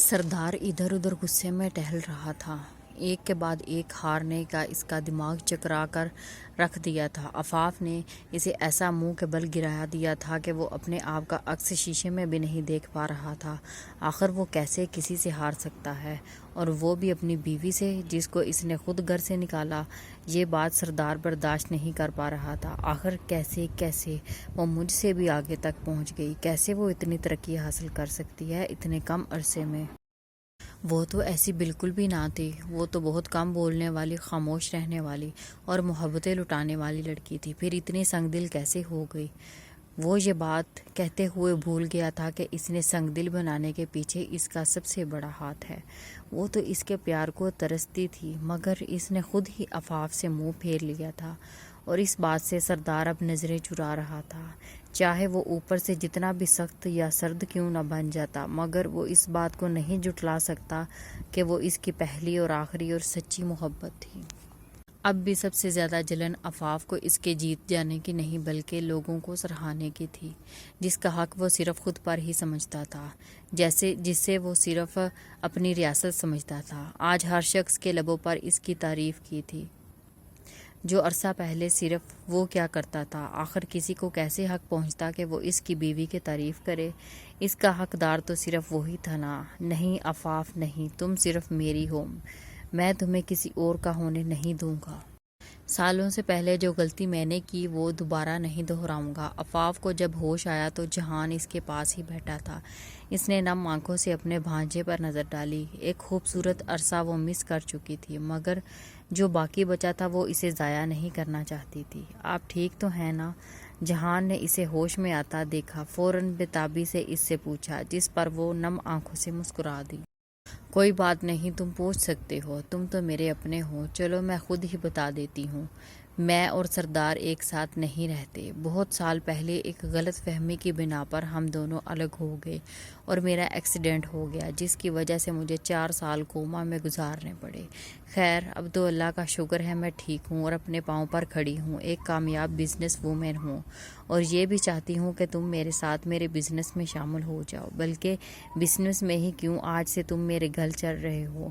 سردار ادھر ادھر غصے میں ٹہل رہا تھا۔ ایک کے بعد ایک ہارنے کا اس کا دماغ چکرا کر رکھ دیا تھا۔ آفاف نے اسے ایسا منہ کے بل گرا دیا تھا کہ وہ اپنے آپ کا عکس شیشے میں بھی نہیں دیکھ پا رہا تھا۔ آخر وہ کیسے کسی سے ہار سکتا ہے، اور وہ بھی اپنی بیوی سے، جس کو اس نے خود گھر سے نکالا۔ یہ بات سردار برداشت نہیں کر پا رہا تھا۔ آخر کیسے وہ مجھ سے بھی آگے تک پہنچ گئی؟ کیسے وہ اتنی ترقی حاصل کر سکتی ہے اتنے کم عرصے میں؟ وہ تو ایسی بالکل بھی نہ تھی۔ وہ تو بہت کم بولنے والی، خاموش رہنے والی اور محبتیں لٹانے والی لڑکی تھی، پھر اتنی سنگ دل کیسے ہو گئی؟ وہ یہ بات کہتے ہوئے بھول گیا تھا کہ اس نے سنگ دل بنانے کے پیچھے اس کا سب سے بڑا ہاتھ ہے۔ وہ تو اس کے پیار کو ترستی تھی، مگر اس نے خود ہی آفاف سے منہ پھیر لیا تھا، اور اس بات سے سردار اب نظریں چرا رہا تھا۔ چاہے وہ اوپر سے جتنا بھی سخت یا سرد کیوں نہ بن جاتا، مگر وہ اس بات کو نہیں جھٹلا سکتا کہ وہ اس کی پہلی اور آخری اور سچی محبت تھی۔ اب بھی سب سے زیادہ جلن آفاف کو اس کے جیت جانے کی نہیں، بلکہ لوگوں کو سراہنے کی تھی، جس کا حق وہ صرف خود پر ہی سمجھتا تھا، جسے وہ صرف اپنی ریاست سمجھتا تھا۔ آج ہر شخص کے لبوں پر اس کی تعریف کی تھی، جو عرصہ پہلے صرف وہ کیا کرتا تھا۔ آخر کسی کو کیسے حق پہنچتا کہ وہ اس کی بیوی کی تعریف کرے؟ اس کا حقدار تو صرف وہی تھا نا۔ نہیں آفاف، نہیں، تم صرف میری ہو، میں تمہیں کسی اور کا ہونے نہیں دوں گا۔ سالوں سے پہلے جو غلطی میں نے کی وہ دوبارہ نہیں دہراؤں گا۔ آفاف کو جب ہوش آیا تو جہان اس کے پاس ہی بیٹھا تھا۔ اس نے نم آنکھوں سے اپنے بھانجے پر نظر ڈالی۔ ایک خوبصورت عرصہ وہ مس کر چکی تھی، مگر جو باقی بچا تھا وہ اسے ضائع نہیں کرنا چاہتی تھی۔ آپ ٹھیک تو ہیں نا؟ جہان نے اسے ہوش میں آتا دیکھا، فوراً بےتابی سے اس سے پوچھا، جس پر وہ نم آنکھوں سے مسکرا دی۔ کوئی بات نہیں، تم پوچھ سکتے ہو، تم تو میرے اپنے ہو۔ چلو میں خود ہی بتا دیتی ہوں۔ میں اور سردار ایک ساتھ نہیں رہتے۔ بہت سال پہلے ایک غلط فہمی کی بنا پر ہم دونوں الگ ہو گئے، اور میرا ایکسیڈنٹ ہو گیا، جس کی وجہ سے مجھے 4 سال کوما میں گزارنے پڑے۔ خیر، اب تو اللہ کا شکر ہے میں ٹھیک ہوں اور اپنے پاؤں پر کھڑی ہوں، ایک کامیاب بزنس وومن ہوں، اور یہ بھی چاہتی ہوں کہ تم میرے ساتھ میرے بزنس میں شامل ہو جاؤ۔ بلکہ بزنس میں ہی کیوں، آج سے تم میرے گھر چل رہے ہو،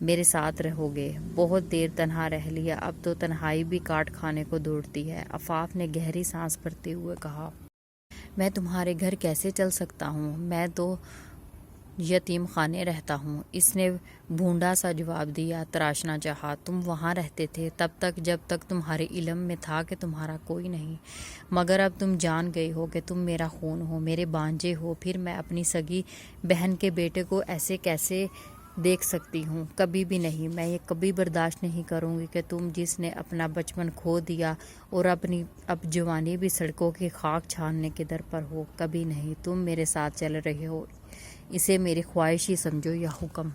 میرے ساتھ رہو گے۔ بہت دیر تنہا رہ لیا، اب تو تنہائی بھی کاٹ کھانے کو دوڑتی ہے۔ آفاف نے گہری سانس بھرتے ہوئے کہا، میں تمہارے گھر کیسے چل سکتا ہوں؟ میں تو یتیم خانے رہتا ہوں۔ اس نے بھونڈا سا جواب دیا، تراشنا چاہا۔ تم وہاں رہتے تھے تب تک جب تک تمہارے علم میں تھا کہ تمہارا کوئی نہیں، مگر اب تم جان گئے ہو کہ تم میرا خون ہو، میرے بانجے ہو۔ پھر میں اپنی سگی بہن کے بیٹے کو ایسے کیسے دیکھ سکتی ہوں؟ کبھی بھی نہیں۔ میں یہ کبھی برداشت نہیں کروں گی کہ تم، جس نے اپنا بچپن کھو دیا اور اب جوانی بھی سڑکوں کی خاک چھاننے کے در پر ہو، کبھی نہیں۔ تم میرے ساتھ چل رہے ہو، اسے میری خواہش ہی سمجھو یا حکم۔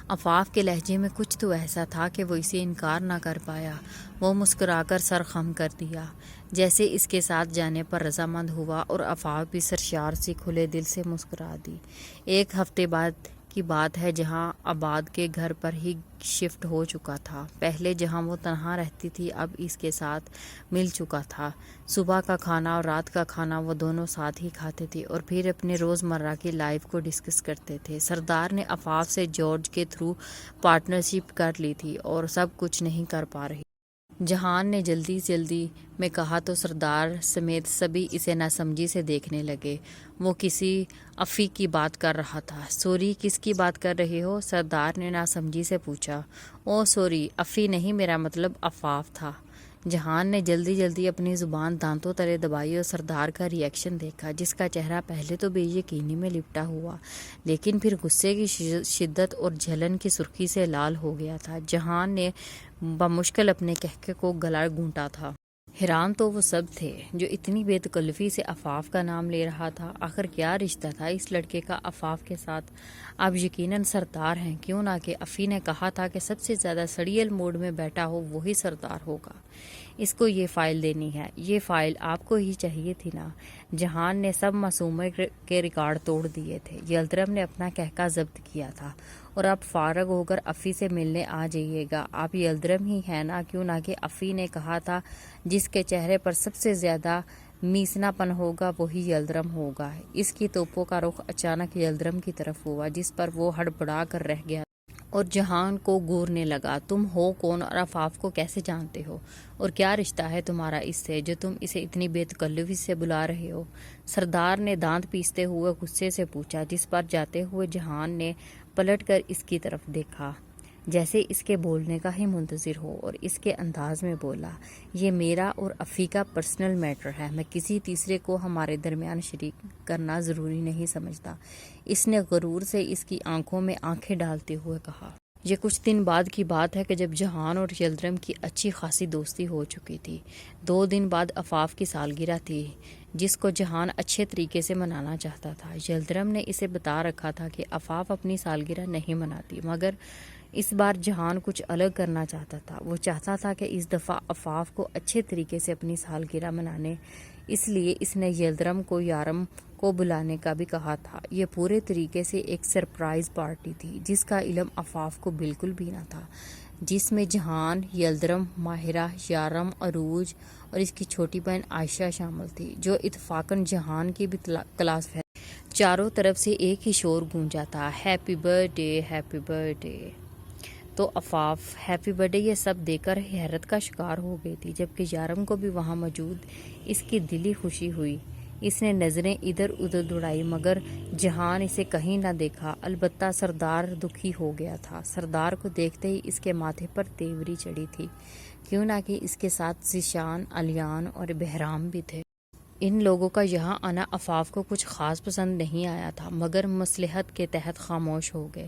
آفاف کے لہجے میں کچھ تو ایسا تھا کہ وہ اسے انکار نہ کر پایا۔ وہ مسکرا کر سر خم کر دیا، جیسے اس کے ساتھ جانے پر رضامند ہوا، اور آفاف بھی سرشار سی کھلے دل سے مسکرا دی۔ 1 ہفتے بعد کی بات ہے، جہاں آباد کے گھر پر ہی شفٹ ہو چکا تھا۔ پہلے جہاں وہ تنہا رہتی تھی، اب اس کے ساتھ مل چکا تھا۔ صبح کا کھانا اور رات کا کھانا وہ دونوں ساتھ ہی کھاتے تھے، اور پھر اپنے روزمرہ کی لائف کو ڈسکس کرتے تھے۔ سردار نے آفاف سے جارج کے تھرو پارٹنرشپ کر لی تھی، اور سب کچھ نہیں کر پا رہی۔ جہان نے جلدی میں کہا تو سردار سمیت سبھی اسے ناسمجھی سے دیکھنے لگے۔ وہ کسی افی کی بات کر رہا تھا۔ سوری، کس کی بات کر رہے ہو؟ سردار نے ناسمجھی سے پوچھا۔ او سوری، افی نہیں، میرا مطلب آفاف تھا۔ جہان نے جلدی اپنی زبان دانتوں تلے دبائی اور سردار کا ری ایکشن دیکھا، جس کا چہرہ پہلے تو بے یقینی میں لپٹا ہوا، لیکن پھر غصے کی شدت اور جلن کی سرخی سے لال ہو گیا تھا۔ جہان نے بمشکل اپنے کہکے کو گلا گھونٹا تھا۔ حیران تو وہ سب تھے جو اتنی بے تکلفی سے آفاف کا نام لے رہا تھا۔ آخر کیا رشتہ تھا اس لڑکے کا آفاف کے ساتھ؟ اب یقیناً سردار ہیں، کیوں نہ کہ افی نے کہا تھا کہ سب سے زیادہ سڑیل موڈ میں بیٹھا ہو وہی سردار ہوگا۔ اس کو یہ فائل دینی ہے۔ یہ فائل آپ کو ہی چاہیے تھی نا؟ جہان نے سب معصومے کے ریکارڈ توڑ دیے تھے۔ یلدرم نے اپنا کہکا ضبط کیا تھا، اور اب فارغ ہو کر افی سے ملنے آ جائیے گا۔ آپ یلدرم ہی ہیں نا؟ کیوں نہ کہ افی نے کہا تھا، جس کے چہرے پر سب سے زیادہ میسنا پن ہوگا وہی یلدرم ہوگا۔ اس کی توپوں کا رخ اچانک یلدرم کی طرف ہوا، جس پر وہ ہڑبڑا کر رہ گیا اور جہان کو گورنے لگا۔ تم ہو کون اور عفاف کو کیسے جانتے ہو، اور کیا رشتہ ہے تمہارا اس سے جو تم اسے اتنی بے تکلفی سے بلا رہے ہو؟ سردار نے دانت پیستے ہوئے غصے سے پوچھا، جس پر جاتے ہوئے جہان نے پلٹ کر اس کی طرف دیکھا جیسے اس کے بولنے کا ہی منتظر ہو، اور اس کے انداز میں بولا، یہ میرا اور افی کا پرسنل میٹر ہے، میں کسی تیسرے کو ہمارے درمیان شریک کرنا ضروری نہیں سمجھتا۔ اس نے غرور سے اس کی آنکھوں میں آنکھیں ڈالتے ہوئے کہا۔ یہ کچھ دن بعد کی بات ہے کہ جب جہان اور یلدرم کی اچھی خاصی دوستی ہو چکی تھی۔ 2 دن بعد عفاف کی سالگرہ تھی، جس کو جہان اچھے طریقے سے منانا چاہتا تھا۔ یلدرم نے اسے بتا رکھا تھا کہ عفاف اپنی سالگرہ نہیں مناتی، مگر اس بار جہان کچھ الگ کرنا چاہتا تھا۔ وہ چاہتا تھا کہ اس دفعہ عفاف کو اچھے طریقے سے اپنی سالگرہ منانے، اس لیے اس نے یلدرم کو یارم کو بلانے کا بھی کہا تھا۔ یہ پورے طریقے سے ایک سرپرائز پارٹی تھی، جس کا علم عفاف کو بالکل بھی نہ تھا، جس میں جہان، یلدرم، ماہرہ، یارم، عروج اور اس کی چھوٹی بہن عائشہ شامل تھی، جو اتفاقاً جہان کی بھی کلاس فیلو۔ چاروں طرف سے ایک ہی شور گونجا تھا، happy birth day, happy birth day. تو عفاف ہیپی برتھ ڈے یہ سب دیکھ کر حیرت کا شکار ہو گئی تھی، جبکہ یارم کو بھی وہاں موجود اس کی دلی خوشی ہوئی۔ اس نے نظریں ادھر ادھر دوڑائی، مگر جہان اسے کہیں نہ دیکھا۔ البتہ سردار دکھی ہو گیا تھا۔ سردار کو دیکھتے ہی اس کے ماتھے پر تیوری چڑھی تھی، کیوں نہ کہ اس کے ساتھ ذیشان، علیان اور بہرام بھی تھے۔ ان لوگوں کا یہاں آنا عفاف کو کچھ خاص پسند نہیں آیا تھا، مگر مصلحت کے تحت خاموش ہو گئے۔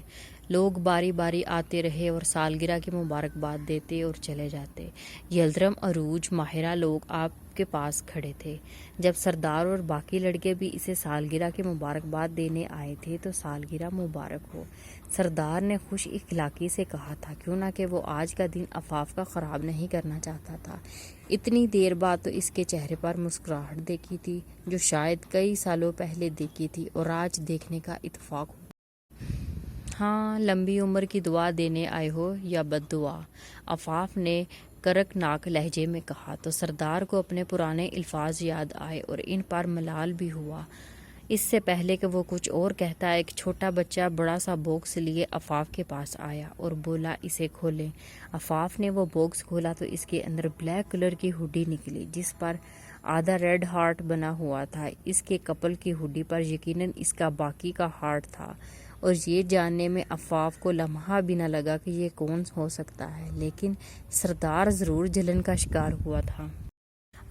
لوگ باری باری آتے رہے اور سالگرہ کی مبارکباد دیتے اور چلے جاتے۔ یلدرم، عروج، ماہرہ لوگ آپ کے پاس کھڑے تھے۔ جب سردار اور باقی لڑکے بھی اسے سالگرہ کی مبارکباد دینے آئے تھے تو سالگرہ مبارک ہو، سردار نے خوش اخلاقی سے کہا تھا، کیوں نہ کہ وہ آج کا دن عفاف کا خراب نہیں کرنا چاہتا تھا۔ اتنی دیر بعد تو اس کے چہرے پر مسکراہٹ دیکھی تھی، جو شاید کئی سالوں پہلے دیکھی تھی اور آج دیکھنے کا اتفاق ہوا۔ ہاں، لمبی عمر کی دعا دینے آئے ہو یا بد دعا؟ عفاف نے کرکناک لہجے میں کہا تو سردار کو اپنے پرانے الفاظ یاد آئے اور ان پر ملال بھی ہوا۔ اس سے پہلے کہ وہ کچھ اور کہتا، ایک چھوٹا بچہ بڑا سا باکس لیے عفاف کے پاس آیا اور بولا، اسے کھولیں۔ عفاف نے وہ باکس کھولا تو اس کے اندر بلیک کلر کی ہوڈی نکلی، جس پر آدھا ریڈ ہارٹ بنا ہوا تھا۔ اس کے کپل کی ہوڈی پر یقیناً اس کا باقی کا ہارٹ تھا، اور یہ جاننے میں عفاف کو لمحہ بھی نہ لگا کہ یہ کون ہو سکتا ہے، لیکن سردار ضرور جلن کا شکار ہوا تھا۔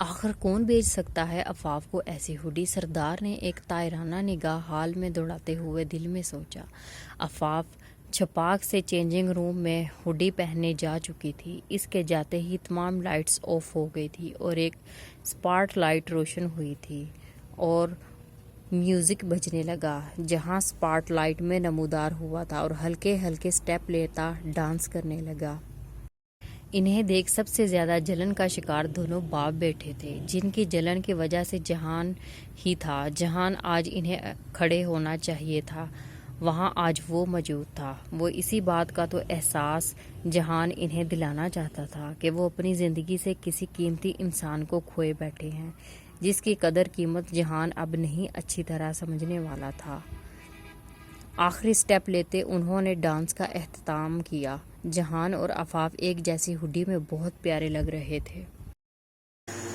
آخر کون بیچ سکتا ہے عفاف کو ایسی ہوڈی؟ سردار نے ایک طائرانہ نگاہ حال میں دوڑاتے ہوئے دل میں سوچا۔ عفاف چھپاک سے چینجنگ روم میں ہوڈی پہننے جا چکی تھی۔ اس کے جاتے ہی تمام لائٹس آف ہو گئی تھی اور ایک سپاٹ لائٹ روشن ہوئی تھی اور میوزک بجنے لگا۔ جہاں سپاٹ لائٹ میں نمودار ہوا تھا اور ہلکے ہلکے سٹیپ لیتا ڈانس کرنے لگا۔ انہیں دیکھ سب سے زیادہ جلن کا شکار دونوں باپ بیٹھے تھے، جن کی جلن کی وجہ سے جہان ہی تھا۔ جہاں آج انہیں کھڑے ہونا چاہیے تھا، وہاں آج وہ موجود تھا۔ وہ اسی بات کا تو احساس جہان انہیں دلانا چاہتا تھا کہ وہ اپنی زندگی سے کسی قیمتی انسان کو کھوئے بیٹھے ہیں، جس کی قدر قیمت جہان اب نہیں اچھی طرح سمجھنے والا تھا۔ آخری سٹیپ لیتے انہوں نے ڈانس کا اختتام کیا۔ جہان اور عفاف ایک جیسی ہوڈی میں بہت پیارے لگ رہے تھے۔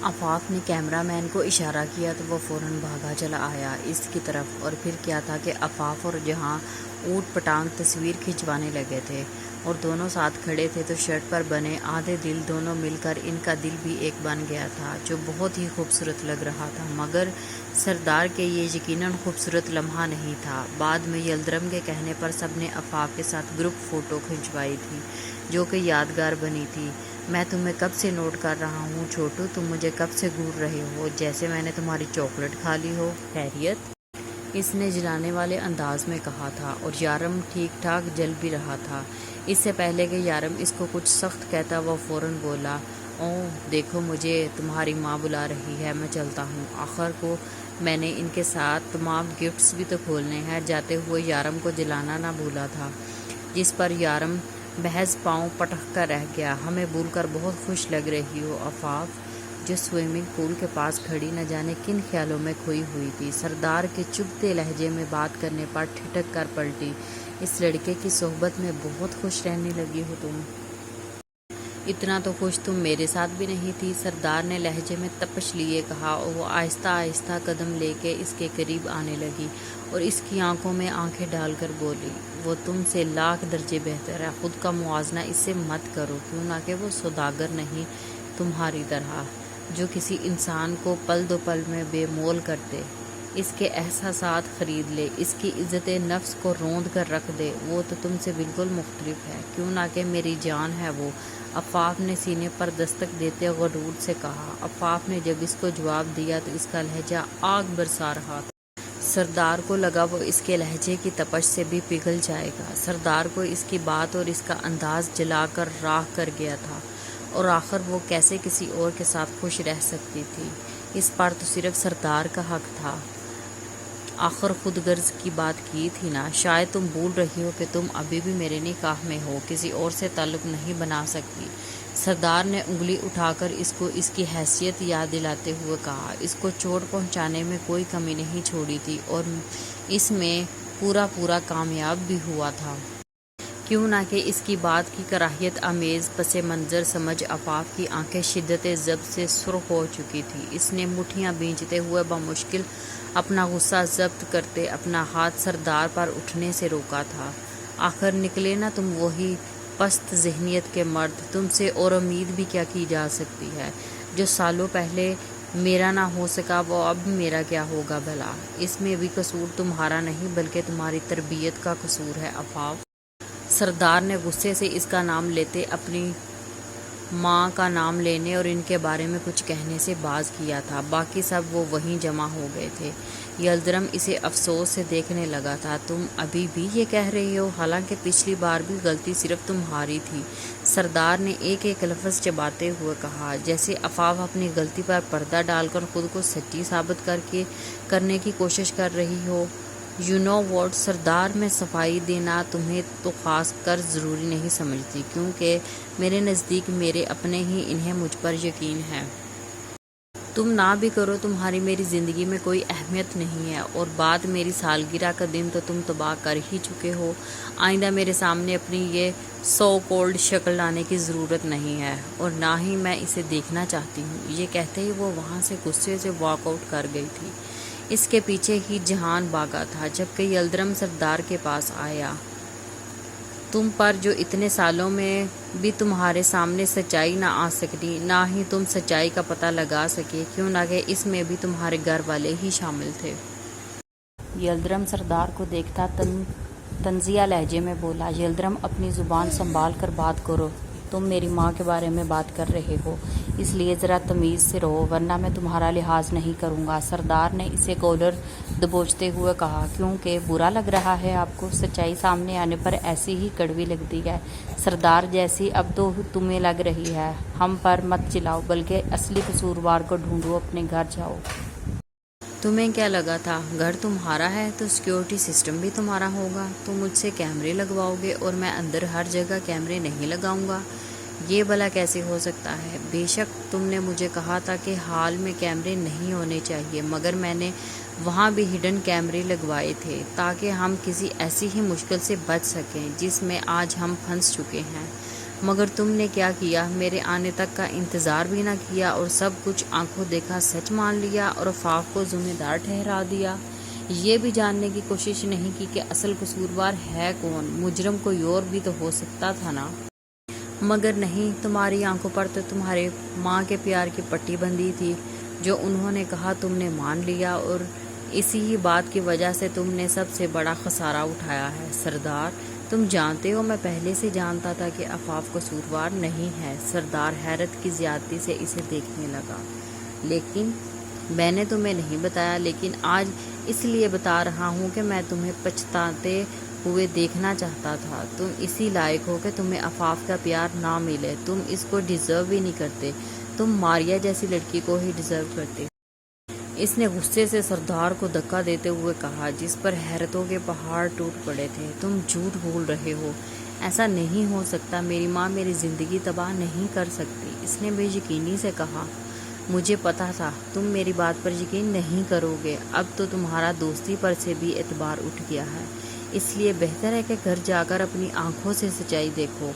عفاف نے کیمرہ مین کو اشارہ کیا تو وہ فوراً بھاگا چلا آیا اس کی طرف، اور پھر کیا تھا کہ عفاف اور جہاں اوٹ پٹانگ تصویر کھنچوانے لگے تھے اور دونوں ساتھ کھڑے تھے تو شرٹ پر بنے آدھے دل دونوں مل کر ان کا دل بھی ایک بن گیا تھا، جو بہت ہی خوبصورت لگ رہا تھا۔ مگر سردار کے یہ یقیناً خوبصورت لمحہ نہیں تھا۔ بعد میں یلدرم کے کہنے پر سب نے عفاف کے ساتھ گروپ فوٹو کھنچوائی تھی، جو کہ یادگار بنی تھی۔ میں تمہیں کب سے نوٹ کر رہا ہوں چھوٹو، تم مجھے کب سے گھور رہے ہو، جیسے میں نے تمہاری چاکلیٹ کھا لی ہو۔ خیریت؟ اس نے جلانے والے انداز میں کہا تھا، اور یارم ٹھیک ٹھاک جل بھی رہا تھا۔ اس سے پہلے کہ یارم اس کو کچھ سخت کہتا، وہ فوراً بولا، اوہ دیکھو، مجھے تمہاری ماں بلا رہی ہے، میں چلتا ہوں۔ آخر کو میں نے ان کے ساتھ تمام گفٹس بھی تو کھولنے ہیں۔ جاتے ہوئے یارم کو جلانا نہ بھولا تھا، جس پر یارم محض پاؤں پٹک کر رہ گیا۔ ہمیں بھول کر بہت خوش لگ رہی ہو عفاف۔ جو سوئمنگ پول کے پاس کھڑی نہ جانے کن خیالوں میں کھوئی ہوئی تھی۔ سردار کے چبھتے لہجے میں بات کرنے پر ٹھٹک کر پلٹی۔ اس لڑکے کی صحبت میں بہت خوش رہنے لگی ہو تم۔ اتنا تو خوش تم میرے ساتھ بھی نہیں تھی، سردار نے لہجے میں تپش لیے کہا، اور وہ آہستہ آہستہ قدم لے کے اس کے قریب آنے لگی اور اس کی آنکھوں میں آنکھیں ڈال کر بولی، وہ تم سے لاکھ درجے بہتر ہے، خود کا موازنہ اس سے مت کرو، کیوں نہ کہ وہ سوداگر نہیں تمہاری طرح، جو کسی انسان کو پل دو پل میں بے مول کر دے، اس کے احساسات خرید لے، اس کی عزت نفس کو روند کر رکھ دے، وہ تو تم سے بالکل مختلف ہے، کیوں نہ کہ میری جان ہے وہ۔ عفاف نے سینے پر دستک دیتے غرور سے کہا۔ عفاف نے جب اس کو جواب دیا تو اس کا لہجہ آگ برسا رہا تھا۔ سردار کو لگا وہ اس کے لہجے کی تپش سے بھی پگھل جائے گا۔ سردار کو اس کی بات اور اس کا انداز جلا کر راہ کر گیا تھا، اور آخر وہ کیسے کسی اور کے ساتھ خوش رہ سکتی تھی؟ اس پر تو صرف سردار کا حق تھا، آخر خود غرض کی بات کی تھی نا۔ شاید تم بھول رہی ہو کہ تم ابھی بھی میرے نکاح میں ہو، کسی اور سے تعلق نہیں بنا سکتی۔ سردار نے انگلی اٹھا کر اس کو اس کی حیثیت یاد دلاتے ہوئے کہا، اس کو چوٹ پہنچانے میں کوئی کمی نہیں چھوڑی تھی، اور اس میں پورا کامیاب بھی ہوا تھا۔ کیوں نہ کہ اس کی بات کی کراہیت آمیز پس منظر سمجھ عفاف کی آنکھیں شدت ضبط سے سرخ ہو چکی تھی۔ اس نے مٹھیاں بھینچتے ہوئے بمشکل اپنا غصہ ضبط کرتے اپنا ہاتھ سردار پر اٹھنے سے روکا تھا۔ آخر نکلے نا تم وہی پست ذہنیت کے مرد، تم سے اور امید بھی کیا کی جا سکتی ہے؟ جو سالوں پہلے میرا نہ ہو سکا وہ اب میرا کیا ہوگا بھلا؟ اس میں بھی قصور تمہارا نہیں بلکہ تمہاری تربیت کا قصور ہے عفاف۔ سردار نے غصے سے اس کا نام لیتے اپنی ماں کا نام لینے اور ان کے بارے میں کچھ کہنے سے باز کیا تھا۔ باقی سب وہ وہیں جمع ہو گئے تھے۔ یلدرم اسے افسوس سے دیکھنے لگا تھا۔ تم ابھی بھی یہ کہہ رہی ہو، حالانکہ پچھلی بار بھی غلطی صرف تمہاری تھی، سردار نے ایک ایک لفظ چباتے ہوئے کہا، جیسے عفاف اپنی غلطی پر پردہ ڈال کر خود کو سچی ثابت کرنے کی کوشش کر رہی ہو۔ یو نو واٹ، سردار، میں صفائی دینا تمہیں تو خاص کر ضروری نہیں سمجھتی، کیونکہ میرے نزدیک میرے اپنے ہی انہیں مجھ پر یقین ہے۔ تم نہ بھی کرو، تمہاری میری زندگی میں کوئی اہمیت نہیں ہے، اور بعد میری سالگرہ کا دن تو تم تباہ کر ہی چکے ہو۔ آئندہ میرے سامنے اپنی یہ سو کولڈ شکل لانے کی ضرورت نہیں ہے، اور نہ ہی میں اسے دیکھنا چاہتی ہوں۔ یہ کہتے ہی وہ وہاں سے غصے سے واک آؤٹ کر گئی تھی۔ اس کے پیچھے ہی جہان بھاگا تھا، جبکہ یلدرم سردار کے پاس آیا۔ تم پر جو اتنے سالوں میں بھی تمہارے سامنے سچائی نہ آ سکی، نہ ہی تم سچائی کا پتہ لگا سکے، کیوں نہ کہ اس میں بھی تمہارے گھر والے ہی شامل تھے۔ یلدرم سردار کو دیکھتا طنزیہ لہجے میں بولا، یلدرم اپنی زبان سنبھال کر بات کرو، تم میری ماں کے بارے میں بات کر رہے ہو، اس لیے ذرا تمیز سے رہو، ورنہ میں تمہارا لحاظ نہیں کروں گا۔ سردار نے اسے کالر دبوچتے ہوئے کہا، کیوں کہ برا لگ رہا ہے آپ کو؟ سچائی سامنے آنے پر ایسی ہی کڑوی لگتی ہے سردار، جیسی اب تو تمہیں لگ رہی ہے۔ ہم پر مت چلاؤ، بلکہ اصلی قصوروار کو ڈھونڈو، اپنے گھر جاؤ۔ تمہیں کیا لگا تھا گھر تمہارا ہے تو سیکیورٹی سسٹم بھی تمہارا ہوگا؟ تم مجھ سے کیمرے لگواؤ گے اور میں اندر ہر جگہ کیمرے نہیں لگاؤں گا؟ یہ بھلا کیسے ہو سکتا ہے؟ بے شک تم نے مجھے کہا تھا کہ ہال میں کیمرے نہیں ہونے چاہیے، مگر میں نے وہاں بھی ہڈن کیمرے لگوائے تھے تاکہ ہم کسی ایسی ہی مشکل سے بچ سکیں جس میں آج ہم پھنس چکے ہیں۔ مگر تم نے کیا کیا؟ میرے آنے تک کا انتظار بھی نہ کیا اور سب کچھ آنکھوں دیکھا سچ مان لیا اور عفاف کو ذمہ دار ٹھہرا دیا، یہ بھی جاننے کی کوشش نہیں کی کہ اصل قصوروار ہے کون؟ مجرم کوئی اور بھی تو ہو سکتا تھا نا؟ مگر نہیں، تمہاری آنکھوں پر تو تمہارے ماں کے پیار کی پٹی بندھی تھی، جو انہوں نے کہا تم نے مان لیا، اور اسی ہی بات کی وجہ سے تم نے سب سے بڑا خسارہ اٹھایا ہے۔ سردار، تم جانتے ہو میں پہلے سے جانتا تھا کہ عفاف قصوروار نہیں ہے۔ سردار حیرت کی زیادتی سے اسے دیکھنے لگا۔ لیکن میں نے تمہیں نہیں بتایا، لیکن آج اس لیے بتا رہا ہوں کہ میں تمہیں پچھتاتے ہوئے دیکھنا چاہتا تھا۔ تم اسی لائق ہو کہ تمہیں عفاف کا پیار نہ ملے، تم اس کو ڈیزرو بھی نہیں کرتے، تم ماریا جیسی لڑکی کو ہی ڈیزرو کرتے۔ اس نے غصے سے سردار کو دھکا دیتے ہوئے کہا، جس پر حیرتوں کے پہاڑ ٹوٹ پڑے تھے، تم جھوٹ بول رہے ہو، ایسا نہیں ہو سکتا، میری ماں میری زندگی تباہ نہیں کر سکتی۔ اس نے بے یقینی سے کہا، مجھے پتا تھا تم میری بات پر یقین نہیں کرو گے، اب تو تمہارا دوستی پر سے بھی اعتبار اٹھ گیا ہے، اس لیے بہتر ہے کہ گھر جا کر اپنی آنکھوں سے سچائی دیکھو۔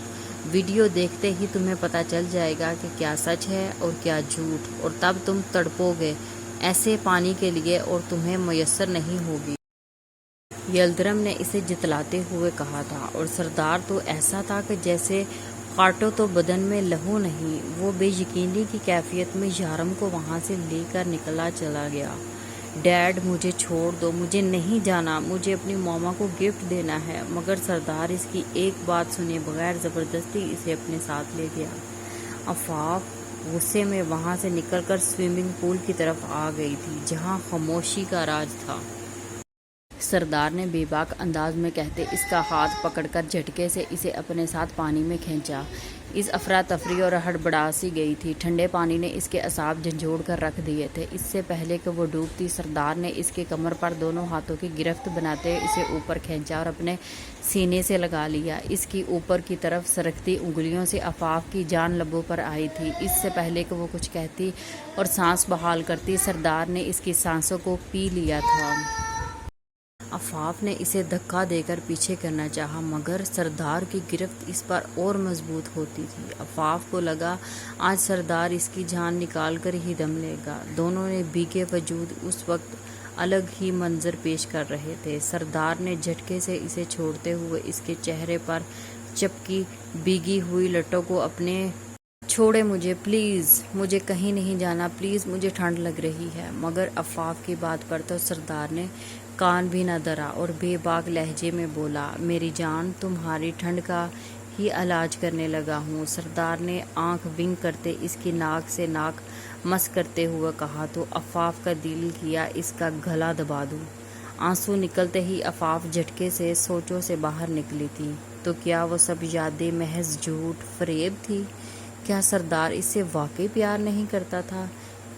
ویڈیو دیکھتے ہی تمہیں پتہ چل جائے گا کہ کیا سچ ہے اور کیا جھوٹ، اور تب تم تڑپو گے ایسے پانی کے لیے اور تمہیں میسر نہیں ہوگی۔ یلدرم نے اسے جتلاتے ہوئے کہا تھا، اور سردار تو ایسا تھا کہ جیسے کاٹو تو بدن میں لہو نہیں۔ وہ بے یقینی کی کیفیت میں یارم کو وہاں سے لے کر نکلا چلا گیا۔ ڈیڈ مجھے چھوڑ دو، مجھے نہیں جانا، مجھے اپنی موما کو گفٹ دینا ہے، مگر سردار اس کی ایک بات سنے بغیر زبردستی اسے اپنے ساتھ لے گیا۔ آفاق غصے میں وہاں سے نکل کر سوئمنگ پول کی طرف آ گئی تھی جہاں خاموشی کا راج تھا۔ سردار نے بے باک انداز میں کہتے اس کا ہاتھ پکڑ کر جھٹکے سے اسے اپنے ساتھ پانی میں کھینچا۔ اس افراتفری اور ہڑبڑا سی گئی تھی، ٹھنڈے پانی نے اس کے اعصاب جھنجھوڑ کر رکھ دیے تھے۔ اس سے پہلے کہ وہ ڈوبتی، سردار نے اس کے کمر پر دونوں ہاتھوں کی گرفت بناتے اسے اوپر کھینچا اور اپنے سینے سے لگا لیا۔ اس کی اوپر کی طرف سرکتی انگلیوں سے آفاق کی جان لبوں پر آئی تھی۔ اس سے پہلے کہ وہ کچھ کہتی اور سانس بحال کرتی، سردار نے اس کی سانسوں کو پی لیا تھا۔ آفاق نے اسے دھکا دے کر پیچھے کرنا چاہا، مگر سردار کی گرفت اس پر اور مضبوط ہوتی تھی۔ آفاق کو لگا آج سردار اس کی جان نکال کر ہی دم لے گا۔ دونوں نے بھیگے وجود اس وقت الگ ہی منظر پیش کر رہے تھے۔ سردار نے جھٹکے سے اسے چھوڑتے ہوئے اس کے چہرے پر چپکی بھیگی ہوئی لٹوں کو اپنے چھوڑے مجھے پلیز، مجھے کہیں نہیں جانا پلیز، مجھے ٹھنڈ لگ رہی ہے۔ مگر آفاق کی بات پر تو سردار نے کان بھی نہ دھرا اور بے باک لہجے میں بولا، میری جان تمہاری ٹھنڈ کا ہی علاج کرنے لگا ہوں۔ سردار نے آنکھ ونک کرتے اس کی ناک سے ناک مس کرتے ہوئے کہا تو آفاق کا دل کیا اس کا گلا دبا دوں۔ آنسو نکلتے ہی آفاق جھٹکے سے سوچوں سے باہر نکلی تھی۔ تو کیا وہ سب یادیں محض جھوٹ فریب تھی؟ کیا سردار اس سے واقعی پیار نہیں کرتا تھا؟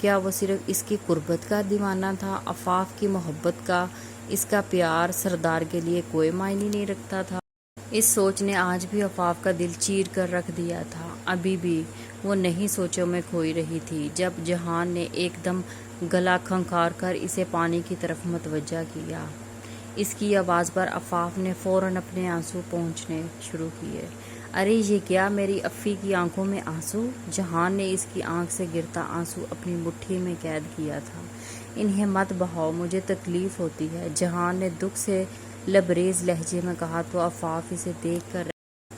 کیا وہ صرف اس کی قربت کا دیوانہ تھا؟ آفاق کی محبت کا، اس کا پیار سردار کے لیے کوئی معنی نہیں رکھتا تھا؟ اس سوچ نے آج بھی آفاق کا دل چیر کر رکھ دیا تھا۔ ابھی بھی وہ نہیں سوچوں میں کھوئی رہی تھی جب جہان نے ایک دم گلا کھنکار کر اسے پانی کی طرف متوجہ کیا۔ اس کی آواز پر آفاق نے فوراً اپنے آنسو پونچھنے شروع کیے۔ ارے یہ کیا، میری افی کی آنکھوں میں آنسو؟ جہان نے اس کی آنکھ سے گرتا آنسو اپنی مٹھی میں قید کیا تھا۔ انہیں مت بہاؤ، مجھے تکلیف ہوتی ہے، جہان نے دکھ سے لبریز لہجے میں کہا تو آفاق اسے دیکھ کر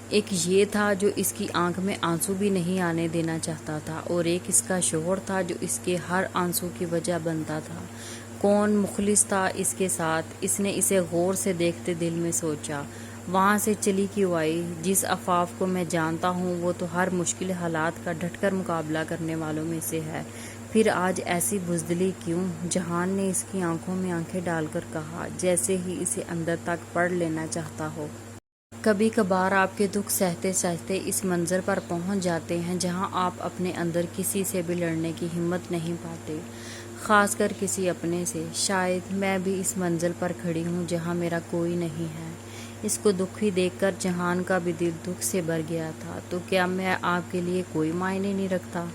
ایک یہ تھا جو اس کی آنکھ میں آنسو بھی نہیں آنے دینا چاہتا تھا، اور ایک اس کا شوہر تھا جو اس کے ہر آنسو کی وجہ بنتا تھا۔ کون مخلص تھا اس کے ساتھ؟ اس نے اسے غور سے دیکھتے دل میں سوچا، وہاں سے چلی کیوں آئی؟ جس آفاق کو میں جانتا ہوں وہ تو ہر مشکل حالات کا ڈٹ کر مقابلہ کرنے والوں میں سے ہے، پھر آج ایسی بزدلی کیوں؟ جہان نے اس کی آنکھوں میں آنکھیں ڈال کر کہا، جیسے ہی اسے اندر تک پڑھ لینا چاہتا ہو۔ کبھی کبھار آپ کے دکھ سہتے سہتے اس منظر پر پہنچ جاتے ہیں جہاں آپ اپنے اندر کسی سے بھی لڑنے کی ہمت نہیں پاتے، خاص کر کسی اپنے سے۔ شاید میں بھی اس منزل پر کھڑی ہوں جہاں میرا کوئی نہیں ہے۔ اس کو دکھی دیکھ کر جہان کا بھی دل دکھ سے بھر گیا تھا۔ تو کیا میں آپ کے لیے کوئی معنی نہیں رکھتا؟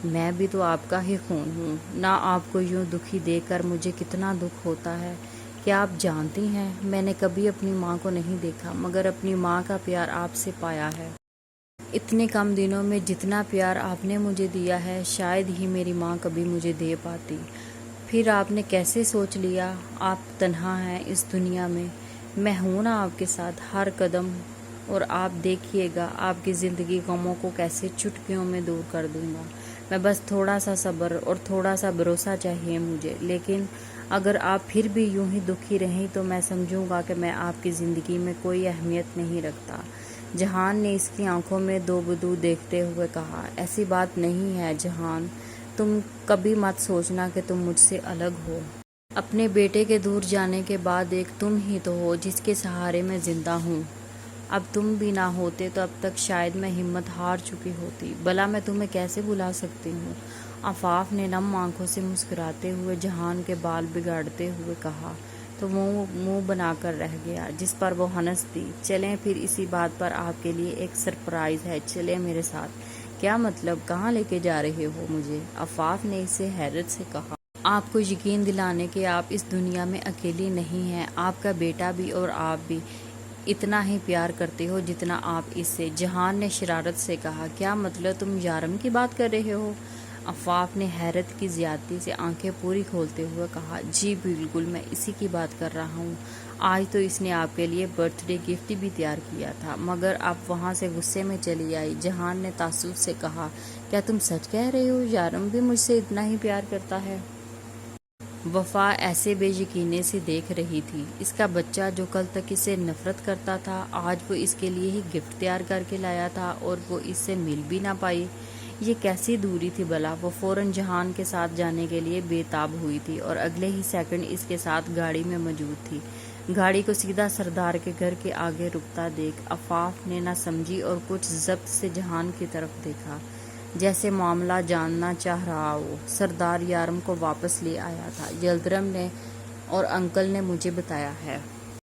میں بھی تو آپ کا ہی خون ہوں نہ؟ آپ کو یوں دکھی دیکھ کر مجھے کتنا دکھ ہوتا ہے۔ کیا آپ جانتی ہیں میں نے کبھی اپنی ماں کو نہیں دیکھا، مگر اپنی ماں کا پیار آپ سے پایا ہے۔ اتنے کم دنوں میں جتنا پیار آپ نے مجھے دیا ہے شاید ہی میری ماں کبھی مجھے دے پاتی۔ پھر آپ نے کیسے سوچ لیا آپ تنہا ہیں اس دنیا میں ہوں نا آپ کے ساتھ ہر قدم، اور آپ دیکھیے گا آپ کی زندگی غموں کو کیسے چٹکیوں میں دور کر دوں گا۔ میں بس تھوڑا سا صبر اور تھوڑا سا بھروسہ چاہیے مجھے، لیکن اگر آپ پھر بھی یوں ہی دکھی رہیں تو میں سمجھوں گا کہ میں آپ کی زندگی میں کوئی اہمیت نہیں رکھتا۔ جہان نے اس کی آنکھوں میں دو بدو دیکھتے ہوئے کہا، ایسی بات نہیں ہے جہان، تم کبھی مت سوچنا کہ تم مجھ سے الگ ہو۔ اپنے بیٹے کے دور جانے کے بعد ایک تم ہی تو ہو جس کے سہارے میں زندہ ہوں۔ اب تم بھی نہ ہوتے تو اب تک شاید میں ہمت ہار چکی ہوتی۔ بھلا میں تمہیں کیسے بھلا سکتی ہوں؟ آفاق نے نم آنکھوں سے مسکراتے ہوئے جہان کے بال بگاڑتے ہوئے کہا تو وہ منہ بنا کر رہ گیا، جس پر وہ ہنس دی۔ چلیں پھر اسی بات پر آپ کے لیے ایک سرپرائز ہے، چلیں میرے ساتھ۔ کیا مطلب؟ کہاں لے کے جا رہے ہو مجھے؟ عفاف نے اسے حیرت سے کہا۔ آپ کو یقین دلانے کہ آپ اس دنیا میں اکیلی نہیں ہیں، آپ کا بیٹا بھی اور آپ بھی اتنا ہی پیار کرتے ہو جتنا آپ اس سے۔ جہان نے شرارت سے کہا۔ کیا مطلب؟ تم یارم کی بات کر رہے ہو؟ عفاف نے حیرت کی زیادتی سے آنکھیں پوری کھولتے ہوئے کہا، جی بالکل، میں اسی کی بات کر رہا ہوں۔ آج تو اس نے آپ کے لیے برتھ ڈے گفٹ بھی تیار کیا تھا، مگر آپ وہاں سے غصے میں چلی آئی۔ جہان نے تعصب سے کہا، کیا تم سچ کہہ رہے ہو؟ یارم بھی مجھ سے اتنا ہی پیار کرتا ہے؟ وفا ایسے بے یقینی سے دیکھ رہی تھی۔ اس کا بچہ جو کل تک اس سے نفرت کرتا تھا، آج وہ اس کے لیے ہی گفٹ تیار کر کے لایا تھا اور وہ اس سے مل بھی نہ پائی۔ یہ کیسی دوری تھی بھلا؟ وہ فوراً جہان کے ساتھ جانے کے لیے بے تاب ہوئی تھی اور اگلے ہی سیکنڈ اس کے ساتھ گاڑی میں موجود تھی۔ گاڑی کو سیدھا سردار کے گھر کے آگے رکتا دیکھ عفاف نے نہ سمجھی اور کچھ ضبط سے جہان کی طرف دیکھا، جیسے معاملہ جاننا چاہ رہا ہو۔ سردار یارم کو واپس لے آیا تھا، یلدرم نے اور انکل نے مجھے بتایا ہے۔